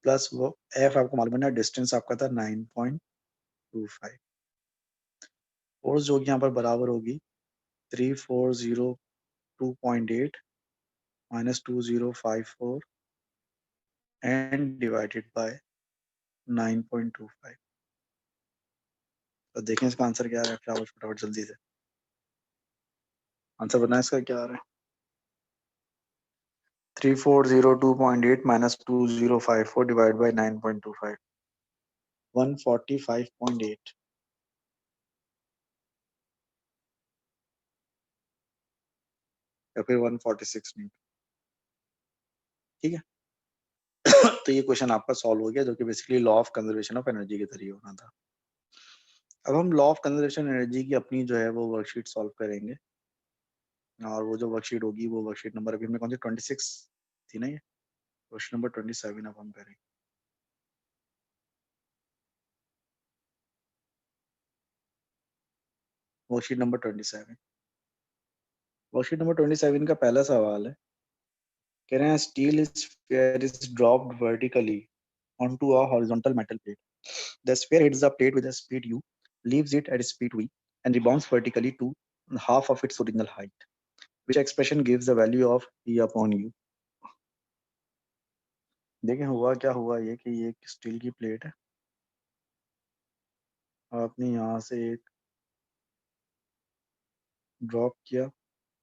प्लस वो एफ आपको मालूम है ना, डिस्टेंस आपका था 9.25। फोर्स जो कि यहाँ पर बराबर होगी 3402.8 माइनस 2054 एंड डिवाइडेड बाय 9.25। तो देखें इसका आंसर क्या आ रहा है, फटाफट फटाफट जल्दी से आंसर बताएं इसका क्या आ रहा है। 3402.8 माइनस 2054 डिवाइड बाय 9.25, 145.8 या फिर 146 नहीं। ठीक है। तो ये क्वेश्चन आपका सॉल्व हो गया, जो कि basically law of conservation of energy के जरिए होना था। अब हम लॉ ऑफ कंजर्वेशन एनर्जी की अपनी जो है वो वर्कशीट सॉल्व करेंगे, और वो जो वर्कशीट होगी वो वर्कशीट नंबर अभी हमने कौन सी 26 थी ना, ये क्वेश्चन नंबर 27 अब हम करेंगे। Worksheet number 27। वर्कशीट नंबर 27 का पहला सवाल है, कह रहे हैं steel sphere is dropped vertically onto a horizontal metal plate. The sphere hits the plate with a speed u, leaves it at speed v, and rebounds vertically to half of its original height. Which expression gives the value of E upon u? देखें हुआ क्या हुआ, ये कि ये एक steel की plate है, आपने यहाँ से एक ड्रॉप किया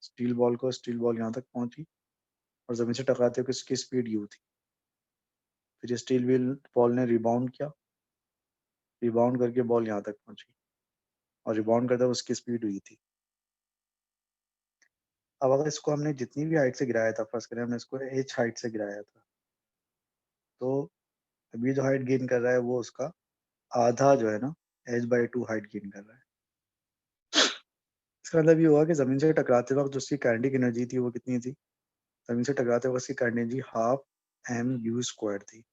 स्टील बॉल को, स्टील बॉल यहाँ तक पहुंची और जमीन से टकराते हुए इसकी स्पीड u थी। फिर ये स्टील व्हील बॉल ने रिबाउंड किया, रिबाउंड करके बॉल यहाँ तक पहुंची और रिबाउंड करते हुए उसकी स्पीड हुई थी। अब अगर इसको हमने जितनी भी हाइट से गिराया था, फर्स्ट करें हमने इसको h हाइट से गिराया था, तो अभी जो हाइट गेन कर रहा है वो उसका आधा जो है ना h/2 हाइट गेन कर रहा है। इसका मतलब ये हुआ कि जमीन से टकराते वक्त जो उसकी काइनेटिक एनर्जी थी वो कितनी थी? जमीन से टकराते वक्त उसकी काइनेटिक एनर्जी हाफ mu² थी।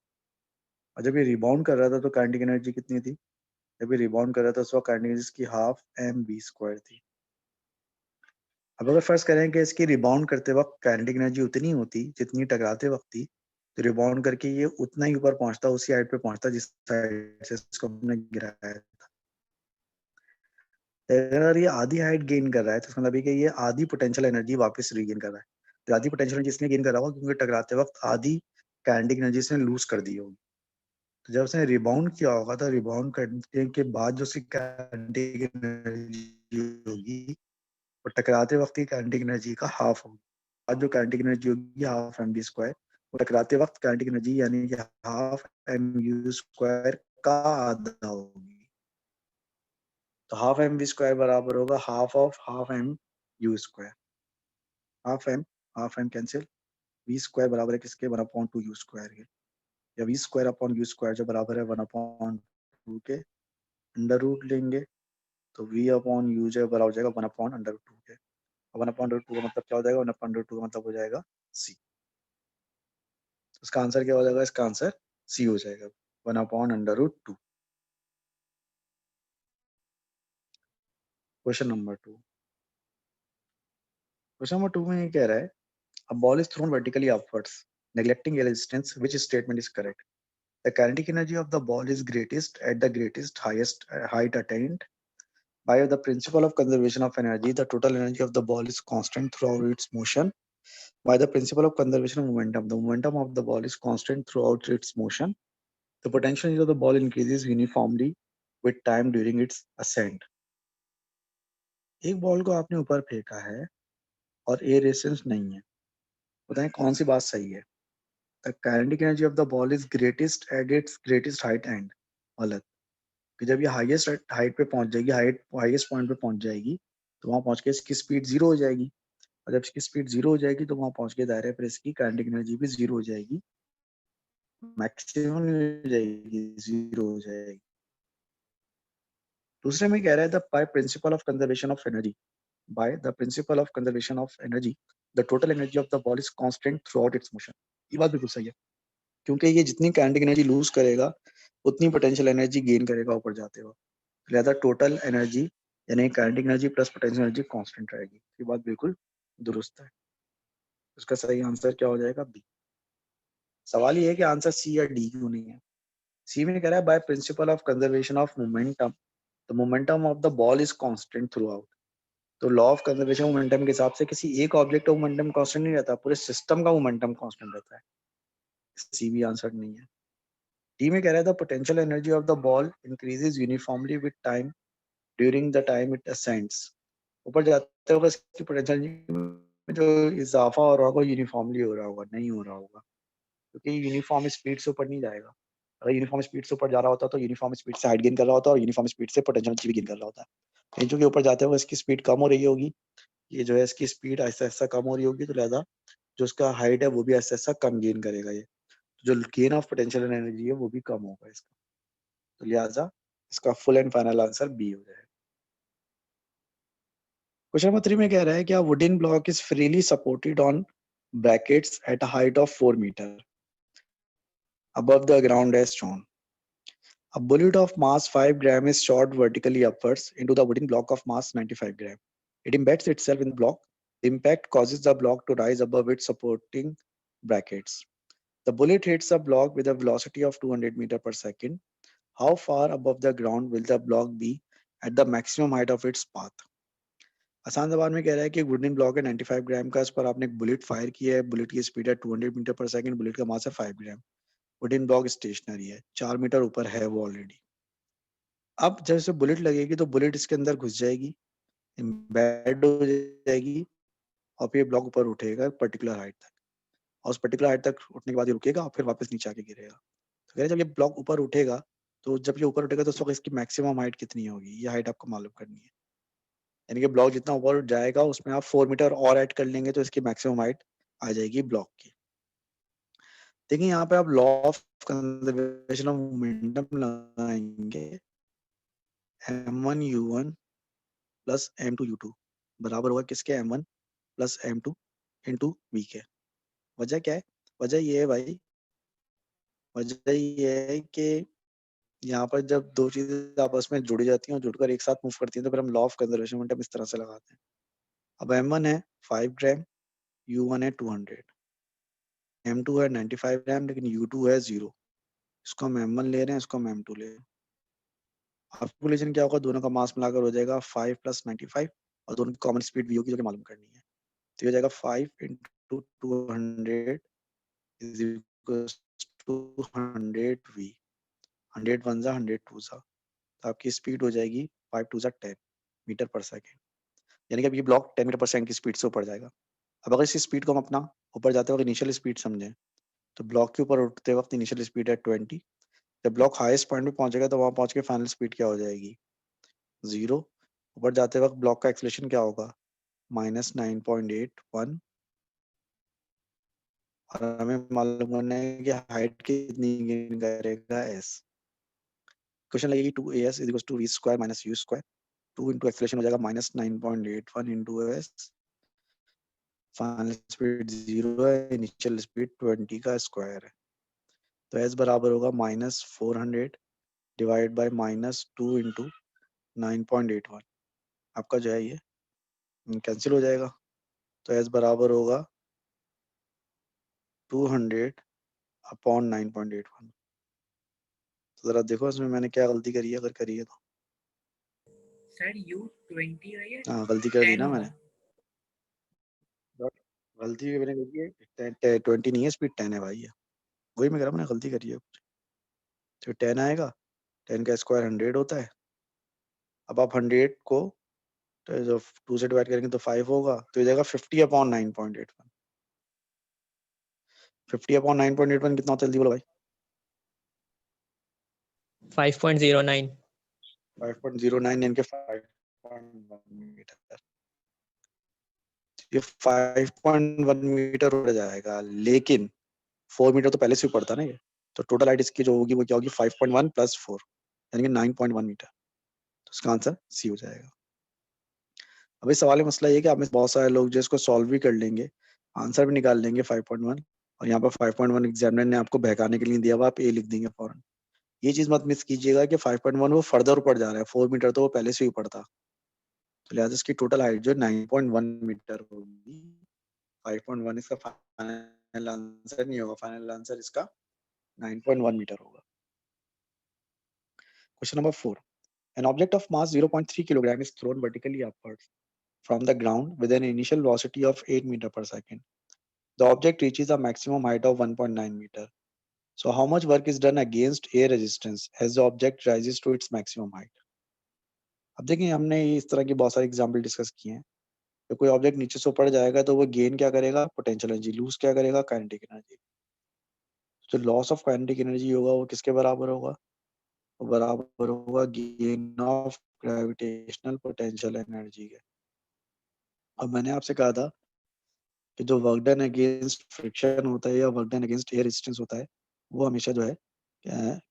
और जब ये रिबाउंड कर रहा था तो काइनेटिक एनर्जी कितनी थी? जब ये रिबाउंड कर रहा था उसका काइनेटिक एनर्जी की हाफ mv² थी। अब अगर फर्स्ट करें कि इसकी रिबाउंड करते वक्त काइनेटिक एनर्जी उतनी होती जितनी टकराते वक्त थी, तो रिबाउंड करके ये उतना ही ऊपर पहुंचता, उसी हाइट पे पहुंचता जिस हाइट से इसको हमने गिराया था। अगर ये आधी हाइट गेन कर रहा है तो इसका मतलब है कि ये आधी पोटेंशियल एनर्जी वापस रीगेन कर रहा है। तो आधी पोटेंशियल एनर्जी इसने गेन करा होगा क्योंकि टकराते वक्त आधी काइनेटिक एनर्जी इसने लूज कर दी होगी। तो जब उसने रिबाउंड किया होगा तो रिबाउंड करने के बाद जो उसकी काइनेटिक एनर्जी होगी वो टकराते वक्त की काइनेटिक एनर्जी का हाफ होगी। आज जो काइनेटिक एनर्जी होगी हाफ mv², वो टकराते वक्त काइनेटिक एनर्जी यानी कि हाफ mu² का आधा होगी। तो हाफ mv² बराबर होगा half mu²। Half m cancel, v² बराबर है किसके? 1/2 u² के, या v² जो बराबर है 1/2 के अंडर रूट लेंगे तो v/u जो बराबर हो जाएगा 1/√2 के। 1/√2 का मतलब क्या हो जाएगा? 1/√2 का मतलब हो जाएगा c। इसका आंसर क्या हो जाएगा? इसका आंसर सी हो जाएगा 1/√2। Question number 2। क्वेश्चन नंबर 2 में ये कह रहा है a ball is thrown vertically upwards neglecting a resistance, which statement is correct? The kinetic energy of the ball is greatest at the highest height attained. By the principle of conservation of energy, the total energy of the ball is constant throughout its motion. By the principle of conservation of momentum, the momentum of the ball is constant throughout its motion. The potential energy of the ball increases uniformly with time during its ascent. एक ball को आपने ऊपर फेंका है और ए resistance नहीं है, बताएं कौन सी बात सही है? The kinetic energy of the ball is greatest at its greatest height and. गलत। कि जब ये हाईएस्ट हाइट पे पहुंच जाएगी, हाईएस्ट पॉइंट पे पहुंच जाएगी, तो वहां पहुंच के इसकी स्पीड जीरो हो जाएगी, और जब इसकी स्पीड जीरो हो जाएगी तो वहां पहुंच के दायरे पर इसकी काइनेटिक एनर्जी भी जीरो हो जाएगी, मैक्सिमम हो जाएगी, जीरो हो जाएगी। दूसरे में कह रहा है the by principle of conservation of energy, by the principle of conservation of energy the total energy of the ball is constant throughout its motion. ये बात बिल्कुल सही है, क्योंकि ये जितनी काइनेटिक एनर्जी लूज करेगा उतनी पोटेंशियल एनर्जी गेन करेगा ऊपर जाते वक्त। लिहाजा टोटल एनर्जी यानी kinetic energy plus potential energy constant रहेगी। ये बात बिल्कुल दुरुस्त है। उसका सही आंसर क्या हो जाएगा? बी। सवाल ये है कि आंसर सी या डी क्यों नहीं है। सी में कह रहा है by principle of conservation of momentum the momentum of the ball is constant throughout. तो लॉ ऑफ कंजर्वेशन मोमेंटम के हिसाब से किसी एक ऑब्जेक्ट का मोमेंटम कांस्टेंट नहीं रहता, पूरे सिस्टम का मोमेंटम कांस्टेंट रहता है। सी भी आंसर नहीं है। डी में कह रहा है the potential energy of the ball increases uniformly with time during the time it ascends. ऊपर जाते हुए इसकी पोटेंशियल में जो इजाफा हो रहा होगा यूनिफॉर्मली हो रहा होगा, नहीं हो रहा होगा, क्योंकि यूनिफॉर्म स्पीड से ऊपर नहीं जाएगा। अगर यूनिफॉर्म स्पीड से ऊपर जा रहा होता तो यूनिफॉर्म स्पीड से हाइट गेन कर रहा होता और यूनिफॉर्म स्पीड से पोटेंशियल एनर्जी भी गेन कर रहा होता। लेकिन चूंकि ऊपर जाते हुए इसकी स्पीड कम हो रही होगी, ये जो है इसकी स्पीड ऐसा ऐसा कम हो रही होगी, तो लिहाजा जो उसका हाइट है वो भी ऐसा ऐसा कम गेन करेगा। ये जो गेन ऑफ पोटेंशियल एनर्जी है वो भी कम होगा इसका। तो लिहाजा इसका full and final answer B हो जाएगा। क्वेश्चन नंबर 3 में कह रहा है कि wooden block is freely supported on brackets at a height of 4 metre above the ground as shown. A bullet of mass 5 gram is shot vertically upwards into the wooden block of mass 95 gram. It embeds itself in the block. The impact causes the block to rise above its supporting brackets. The bullet hits the block with a velocity of 200 meter per second. How far above the ground will the block be at the maximum height of its path? आसान जबान में कह रहा है कि एक wooden block है 95 ग्राम का, इस पर आपने एक बुलेट फायर किया है, बुलेट की स्पीड है 200 मीटर पर सेकंड, बुलेट का मास है 5 ग्राम, वुडन ब्लॉक स्टेशनरी है, 4 मीटर ऊपर है वो ऑलरेडी। अब जैसे बुलेट लगेगी तो बुलेट इसके अंदर घुस जाएगी, एम्बेड हो जाएगी और फिर ब्लॉक ऊपर उठेगा पर्टिकुलर हाइट तक, और उस पर्टिकुलर हाइट तक उठने के बाद ये रुकेगा और फिर वापस नीचे आके गिरेगा। तो कह रहे जब ये ब्लॉक ऊपर उठेगा, तो जब ये ऊपर उठेगा तो उस वक्त इसकी मैक्सिमम हाइट कितनी होगी, ये हाइट आपको मालूम करनी है। यानी कि ब्लॉक जितना ऊपर उठ जाएगा उसमें आप 4 मीटर और ऐड कर लेंगे तो इसकी मैक्सिमम हाइट आ जाएगी ब्लॉक की। देखिए यहाँ पे आप law of conservation of momentum लगाएंगे, m1 u1 plus m2 u2 बराबर होगा किसके, m1 plus m2 into v के। वजह क्या है? वजह ये है भाई, वजह ये है कि यहाँ पर जब दो चीजें आपस में जुड़ी जाती हैं और जुड़कर एक साथ मूव करती हैं तो फिर हम लॉ ऑफ कंजर्वेशन मोमेंटम इस तरह से लगाते हैं। अब m1 है 5 ग्राम, u1 है 200, m2 है 95 ग्राम, लेकिन u2 है 0। इसको हम m1 ले रहे हैं, इसको हम m2 ले रहे हैं। कैलकुलेशन क्या होगा, दोनों का मास मिलाकर हो जाएगा 5 प्लस 95 और दोनों की कॉमन स्पीड v होगी जो कि मालूम करनी है। तो ये हो जाएगा 5 into 200 is equals to 100 v। 100 one जा 100 टू जा, तो आपकी स्पीड हो जाएगी 5 टू जा 10 मीटर पर सेकेंड। यानी कि अब ये ब्लॉक 10 मीटर पर सेकंड की स्पीड से ऊपर जाएगा। अब अगर इसी स्पीड को हम अपना ऊपर जाते वक्त इनिशियल स्पीड समझें, तो ब्लॉक के ऊपर उठते वक्त इनिशियल स्पीड है 20। जब ब्लॉक हाईएस्ट पॉइंट पे पहुंचेगा तो वहां पहुंच के फाइनल स्पीड क्या हो जाएगी, 0। ऊपर जाते वक्त ब्लॉक का एक्सेलरेशन क्या होगा, -9.81, और हमें मालूम करना है कि हाइट कितनी गेन करेगा s। क्वेश्चन लगेगी 2as is equal to v square minus u square, 2 into acceleration हो जाएगा -9.81 इंटू s, फाइनल स्पीड 0 है, इनिशियल स्पीड 20 का स्क्वायर है। तो s बराबर होगा -400 डिवाइड बाय -2 इंटू 9.81। आपका जो है ये कैंसिल हो जाएगा, तो s बराबर होगा 200 अपॉन 9.81। तो जरा देखो इसमें मैंने क्या गलती करी है, अगर करी है तो। सर U20 है, हाँ गलती कर दी ना मैंने, गलती मैंने करी है, 20 नहीं है स्पीड 10 है भाई, है वही मैं कह रहा हूँ, मैंने गलती करी है। तो 10 आएगा, 10 का स्क्वायर 100 होता है। अब आप 100 को तो जो 2 से डिवाइड करेंगे तो 5 होगा, तो ये जाएगा 50 अपॉन 9.81। 50 अपॉन 9.81 कितना होता है, जल्दी बोलो भाई। 5.09। 5.09 यानी कि 5.1 मीटर। ये 5.1 मीटर हो जाएगा, लेकिन 4 मीटर तो पहले से ही पड़ता ना ये, तो टोटल हाइट इसकी जो होगी वो क्या होगी, 5.1 प्लस 4 यानी कि 9.1 मीटर। तो इसका आंसर सी हो जाएगा। अभी सवाल में मसला ये है कि आप में बहुत सारे लोग जो इसको सॉल्व भी कर लेंगे, आंसर भी निकाल लेंगे 5.1, और यहाँ पर 5.1 एग्जामिनर ने आपको बहकाने के लिए दिया हुआ, आप ए लिख देंगे फौरन। ये चीज मत मिस कीजिएगा कि 5.1 वो फर्दर ऊपर जा रहा है, 4 मीटर तो वो पहले से ही ऊपर था, तो लिहाजा इसकी टोटल हाइट जो 9.1 मीटर होगी। 5.1 इसका फाइनल आंसर नहीं होगा, फाइनल आंसर इसका 9.1 मीटर होगा। Question number 4, an object of mass 0.3 kilogram is thrown vertically upwards from the ground with an initial velocity of 8 meter per second. The object reaches a maximum height of 1.9 meter. So how much work is done against air resistance as the object rises to its maximum height? अब देखिए हमने इस तरह की बहुत सारे example discuss किए हैं। तो कोई ऑब्जेक्ट नीचे से ऊपर जाएगा तो वो गेन क्या करेगा, पोटेंशियल एनर्जी, लूज क्या करेगा, काइनेटिक एनर्जी। तो लॉस ऑफ काइनेटिक एनर्जी होगा वो किसके बराबर होगा, वो बराबर होगा gain of gravitational potential energy के। अब मैंने आपसे कहा था कि जो वर्क डन अगेंस्ट फ्रिक्शन होता है या work done against air resistance होता है वो हमेशा जो है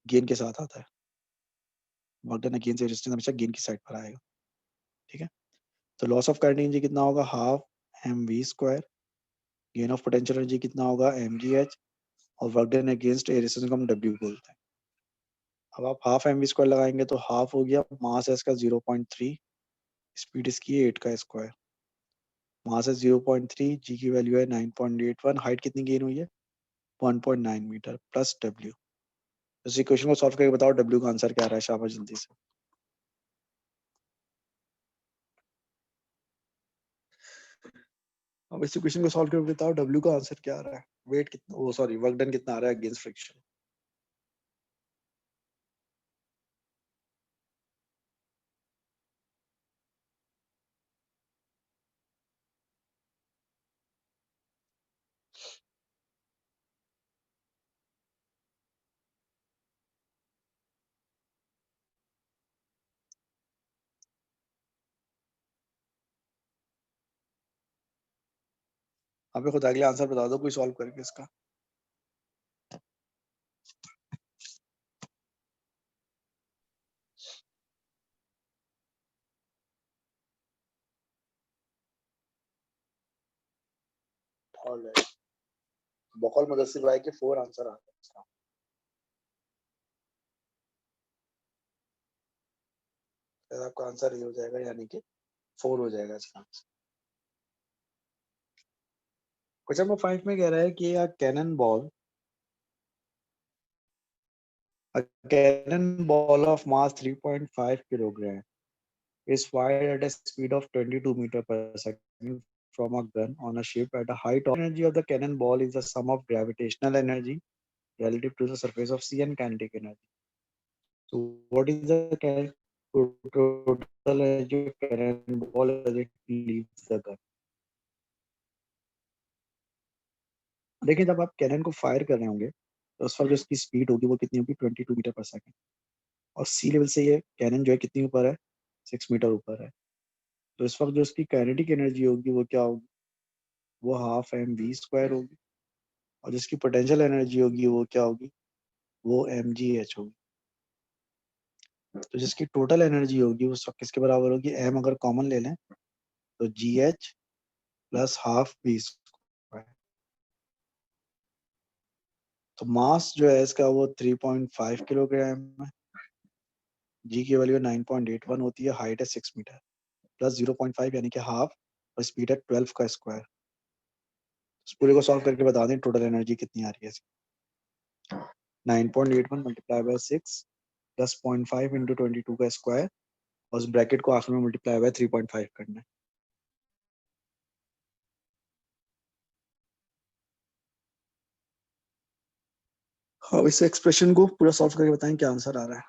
गेन के साथ आता है। Work done against air resistance हमेशा गेन की साइड पर आएगा, ठीक है। तो लॉस ऑफ काइनेटिक एनर्जी कितना होगा, half m v square. Gain of potential energy कितना होगा, एम जी एच। और work done against air resistance को हम डब्ल्यू बोलते हैं। अब आप हाफ एम वी स्क्वायर लगाएंगे तो हाफ हो गया, मास है इसका 0.3, स्पीड इसकी है 8 का स्क्वायर, मास है 0.3, जी की वैल्यू है 9.81, हाइट कितनी गेन हुई है 1.9 मीटर प्लस डब्ल्यू। इस इक्वेशन को सॉल्व करके बताओ डब्ल्यू का आंसर क्या आ रहा है, शाबाश जल्दी से। अब इस इक्वेशन को सॉल्व करके बताओ डब्ल्यू का आंसर क्या आ रहा है, वेट कितना, वो सॉरी वर्क डन कितना आ रहा है अगेंस्ट फ्रिक्शन। आप खुद अगले आंसर बता दो कोई सॉल्व करके इसका। ऑलराइट, बकौल मुदस्सिर भाई के 4 आंसर आ गए इसका। फिर आपका आंसर ये हो जाएगा, यानी कि 4 हो जाएगा इसका आंसर। क्वेश्चन नंबर 5 में कह रहा है कि a cannonball of mass 3.5 kilogram is fired at a speed of 22 meter per second from a gun on a ship at a height of energy of the cannonball is the sum of gravitational energy relative to the surface of sea and kinetic energy. So what is the total energy of cannonball as it leaves the gun? देखिए जब आप cannon को fire कर रहे होंगे तो उस वक्त जो इसकी स्पीड होगी वो कितनी होगी 22 मीटर पर सेकंड, और सी लेवल से ये कैनन जो है कितनी ऊपर है 6 मीटर ऊपर है। तो इस वक्त जो इसकी काइनेटिक एनर्जी होगी वो क्या होगी, वो हाफ एम वी स्क्वायर होगी, और जिसकी पोटेंशियल एनर्जी होगी वो क्या होगी, वो एम जी एच होगी। तो जिसकी टोटल एनर्जी होगी उस वक्त किसके बराबर होगी, एम अगर कॉमन ले लें तो g h plus half v square. तो मास जो है इसका वो 3.5 किलोग्राम है, जी की वैल्यू 9.81 होती है, हाइट है 6 मीटर प्लस 0.5 यानी कि हाफ, और स्पीड है 12 का स्क्वायर। इस पूरे को सॉल्व करके बता दें टोटल एनर्जी कितनी आ रही है इसकी। 9.81 मल्टीप्लाई बाय 6 प्लस 0.5 इंटू 22 का स्क्वायर, और उस ब्रैकेट को आखिर में मल्टीप्लाई बाय 3.5 करना है। हाँ इस एक्सप्रेशन को पूरा सॉल्व करके बताएं क्या आंसर आ रहा है।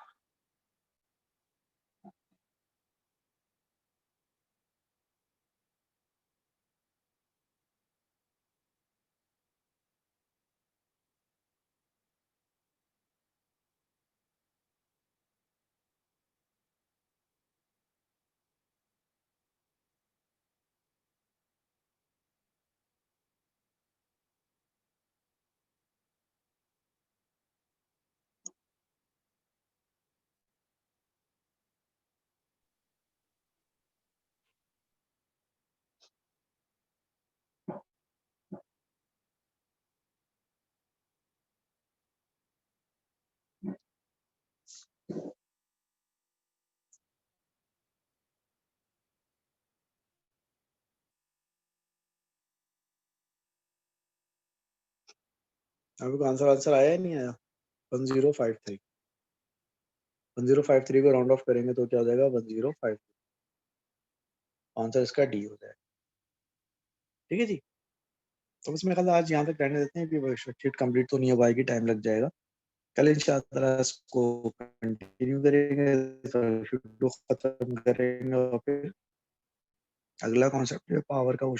आपको आंसर आया या नहीं आया? 1053 1053 को राउंड ऑफ करेंगे तो क्या हो जाएगा? 1053। आंसर इसका डी हो जाएगा। ठीक है जी। तो बस मेरे ख्याल से आज यहाँ तक रहने देते हैं, कि वर्कशीट कंप्लीट तो नहीं हो पाएगी, टाइम लग जाएगा। कल इंशाल्लाह इसको कंटिन्यू करेंगे, वर्कशीट को खत्म करेंगे और फिर अगला कॉन्सेप्ट है पावर का, वो